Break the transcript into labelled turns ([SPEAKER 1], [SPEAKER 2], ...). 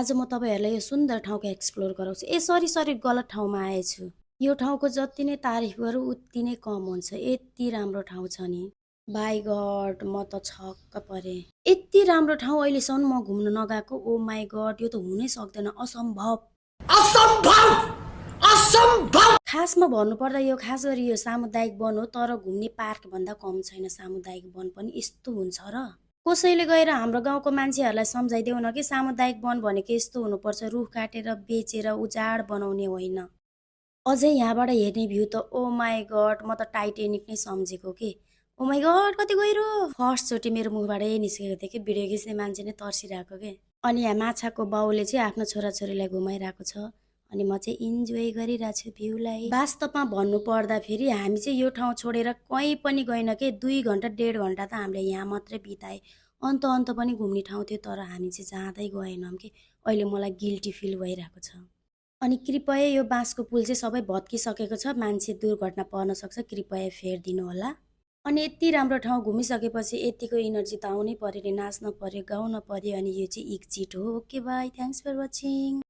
[SPEAKER 1] आज म तपाईहरुलाई यो सुन्दर ठाउँको एक्सप्लोर गराउँछु। ए सरी गलत ठाउँमा आएछु। यो ठाउँको जति नै तारिफ गरौँ उति नै कम हुन्छ। यति राम्रो ठाउँ छ नि। बाइ गड म त छक्क परे। यति राम्रो ठाउँ अहिलेसम्म म घुम्न नगएको। ओ माई गड यो त हुनै सक्दैन। असम्भव असम्भव असम्भव। खासमा भन्नुपर्दा यो खास गरी यो सामुदायिक वन हो, तर घुम्ने पार्क भन्दा कम छैन। सामुदायिक वन पनि यस्तो हुन्छ र? कसैले गएर हाम्रो गाउँको मान्छेहरूलाई सम्झाइदेऊ न कि सामुदायिक वन भनेको यस्तो हुनुपर्छ, रुख काटेर बेचेर उजाड बनाउने होइन। अझै यहाँबाट हेर्ने भ्यू त ओ माई गड म त टाइटेनिक नै सम्झेको के। ओ माई गड कति गहिरो। फर्स्ट चोटि मेरो मुखबाटै निस्केको थियो कि भिडियो खिच्ने मान्छे नै तर्सिरहेको के। अनि यहाँ माछाको बाउले चाहिँ आफ्नो छोराछोरीलाई घुमाइरहेको छ अनि म चाहिँ इन्जोय गरिरहेको छु भ्यूलाई। वास्तवमा भन्नु पर्दा फेरि हामी चाहिँ यो ठाउँ छोडेर कहीँ पनि गएन के। 2 घण्टा 1.5 घण्टा त हामीले यहाँ मात्रै बिताए। अन्त पनि घुम्ने ठाउँ थियो तर हामी चाहिँ जाँदै गएनौँ कि। अहिले मलाई गिल्टी फिल भइरहेको छ। अनि कृपया यो बाँसको पुल चाहिँ सबै भत्किसकेको छ, मान्छे दुर्घटना पर्न सक्छ, कृपया फेरिदिनु होला। अनि यति राम्रो ठाउँ घुमिसकेपछि यतिको इनर्जी त आउनै पर्यो नि, नाच्न पर्यो, गाउन पर्यो। अनि यो चाहिँ एक चिट हो। Okay bye, thanks for watching.